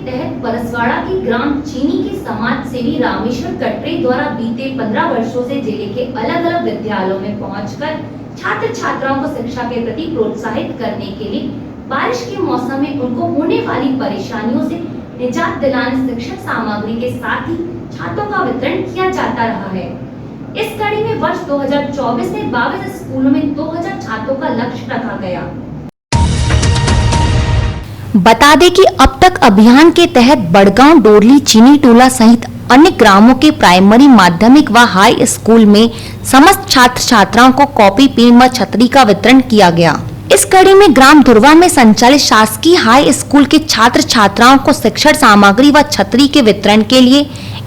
तहत परसवाड़ा के ग्राम चीनी के समाज सेवी रामेश्वर कटरे द्वारा बीते 15 वर्षों से जिले के अलग अलग विद्यालयों में पहुंचकर छात्र छात्राओं को शिक्षा के प्रति प्रोत्साहित करने के लिए बारिश के मौसम में उनको होने वाली परेशानियों से निजात दिलाने शिक्षक सामग्री के साथ ही छात्रों का वितरण किया जाता रहा है। इस कड़ी में वर्ष 2024 में 22 स्कूलों में 2000 छात्रों का लक्ष्य रखा गया। बता दें कि अब तक अभियान के तहत बड़गांव, डोरली, चीनी टोला सहित अन्य ग्रामों के प्राइमरी, माध्यमिक व हाई स्कूल में समस्त छात्र छात्राओं को कॉपी, पेन व छतरी का वितरण किया गया। इस कड़ी में ग्राम धुरवा में संचालित शासकीय हाई स्कूल के छात्र छात्राओं को शिक्षण सामग्री व छतरी के वितरण के लिए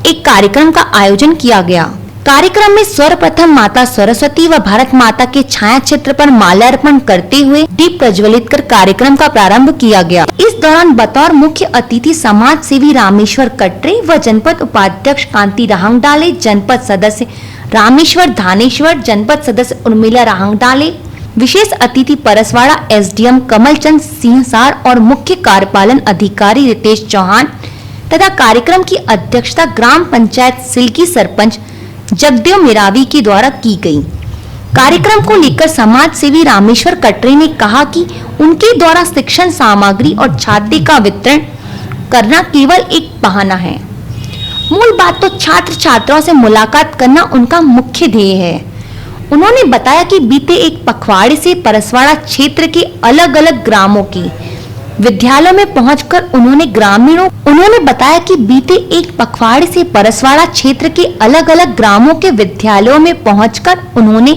एक कार्यक्रम का आयोजन किया गया। कार्यक्रम में सर्वप्रथम माता सरस्वती व भारत माता के छाया चित्र पर माल्यार्पण करते हुए दीप प्रज्वलित कर कार्यक्रम का प्रारंभ किया गया। इस दौरान बतौर मुख्य अतिथि समाज सेवी रामेश्वर कटरे व जनपद उपाध्यक्ष कांति राहंगडाले, जनपद सदस्य रामेश्वर धानेश्वर, जनपद सदस्य उर्मिला राहंगडाले, विशेष अतिथि परसवाड़ा एसडीएम कमलचंद सिंहसार और मुख्य कार्यपालन अधिकारी रितेश चौहान तथा कार्यक्रम की अध्यक्षता ग्राम पंचायत सिल्की सरपंच जगदेव मेरावी के द्वारा की गई। कार्यक्रम को लेकर समाज सेवी रामेश्वर कटरे ने कहा कि उनके द्वारा शिक्षण सामग्री और छात्र का वितरण करना केवल एक बहाना है। मूल बात तो छात्र छात्राओं से मुलाकात करना उनका मुख्य ध्येय है। उन्होंने बताया कि बीते एक पखवाड़े से परसवाड़ा क्षेत्र के अलग अलग ग्रामों की विद्यालयों में पहुंचकर उन्होंने बताया कि बीते एक पखवाड़े से परसवाड़ा क्षेत्र के अलग अलग ग्रामों के विद्यालयों में पहुंचकर उन्होंने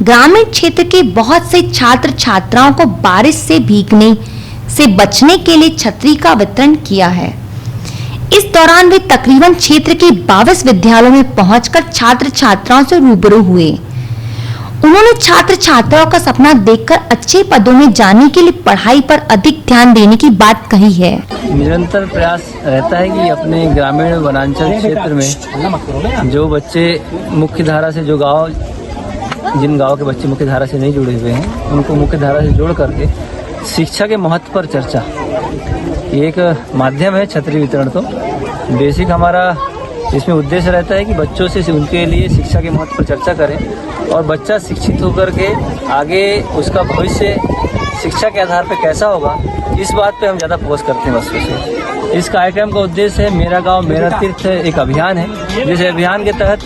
ग्रामीण क्षेत्र के बहुत से छात्र छात्राओं को बारिश से भीगने से बचने के लिए छतरी का वितरण किया है। इस दौरान वे तकरीबन क्षेत्र के 22 विद्यालयों में पहुंचकर छात्र छात्राओं से रूबरू हुए। उन्होंने छात्र छात्राओं का सपना देखकर अच्छे पदों में जाने के लिए पढ़ाई पर अधिक ध्यान देने की बात कही है। निरंतर प्रयास रहता है कि अपने ग्रामीण वनांचल क्षेत्र में जो बच्चे मुख्य धारा से जिन गांव के बच्चे मुख्य धारा से नहीं जुड़े हुए हैं उनको मुख्य धारा से जोड़ करके शिक्षा के महत्व पर चर्चा, ये एक माध्यम है छतरी वितरण। तो बेसिक हमारा इसमें उद्देश्य रहता है कि बच्चों से उनके लिए शिक्षा के महत्व पर चर्चा करें और बच्चा शिक्षित होकर के आगे उसका भविष्य शिक्षा के आधार पर कैसा होगा, इस बात पे हम ज़्यादा फोकस करते हैं बच्चों से। इस कार्यक्रम का उद्देश्य है मेरा गांव मेरा तीर्थ एक अभियान है, जिस अभियान के तहत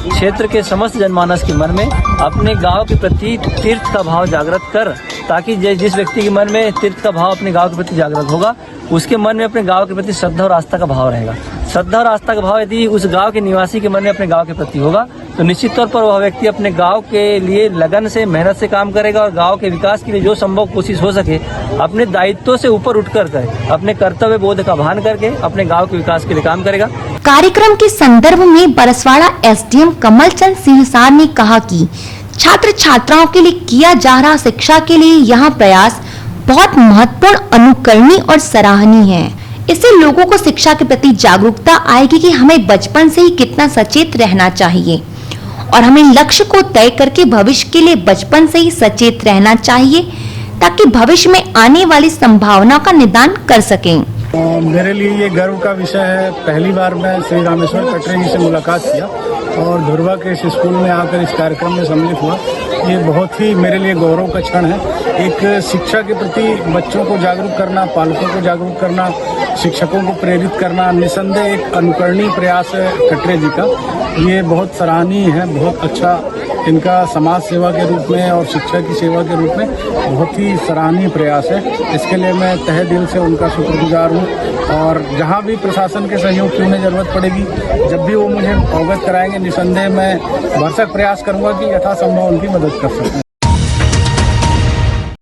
क्षेत्र के समस्त जनमानस के मन में अपने गांव के प्रति तीर्थ का भाव जागृत कर, ताकि जिस व्यक्ति के मन में तीर्थ का भाव अपने गांव के प्रति जागृत होगा उसके मन में अपने गांव के प्रति श्रद्धा और आस्था का भाव रहेगा। श्रद्धा और आस्था का भाव यदि उस गांव के निवासी के मन में अपने गांव के प्रति होगा तो निश्चित तौर पर वह व्यक्ति अपने गांव के लिए लगन से मेहनत से काम करेगा और गांव के विकास के लिए जो संभव कोशिश हो सके अपने दायित्वों से ऊपर उठकर करे, अपने कर्तव्य बोध का भान करके अपने गांव के विकास के लिए काम करेगा। कार्यक्रम के संदर्भ में परसवाड़ा एसडीएम कमलचंद सिंहसार ने कहा कि छात्र छात्राओं के लिए किया जा रहा शिक्षा के लिए यहाँ प्रयास बहुत महत्वपूर्ण, अनुकरणीय और सराहनीय है। इससे लोगों को शिक्षा के प्रति जागरूकता आएगी कि हमें बचपन से ही कितना सचेत रहना चाहिए और हमें लक्ष्य को तय करके भविष्य के लिए बचपन से ही सचेत रहना चाहिए ताकि भविष्य में आने वाली संभावना का निदान कर सकें। मेरे लिए ये गर्व का विषय है। पहली बार मैं श्री रामेश्वर कटरे जी से मुलाकात किया और धुरवा के इस स्कूल में आकर इस कार्यक्रम में सम्मिलित हुआ। ये बहुत ही मेरे लिए गौरव का क्षण है। एक शिक्षा के प्रति बच्चों को जागरूक करना, पालकों को जागरूक करना, शिक्षकों को प्रेरित करना निसंदेह एक अनुकरणीय प्रयास है कटरे जी का। ये बहुत सराहनीय है, बहुत अच्छा इनका समाज सेवा के रूप में और शिक्षा की सेवा के रूप में बहुत ही सराहनीय प्रयास है। इसके लिए मैं तहे दिल से उनका शुक्रगुजार हूँ और जहाँ भी प्रशासन के सहयोग की उन्हें ज़रूरत पड़ेगी, जब भी वो मुझे अवगत कराएंगे, निसंदेह मैं भरसक प्रयास करूँगा कि यथासंभव उनकी मदद कर सकूँ।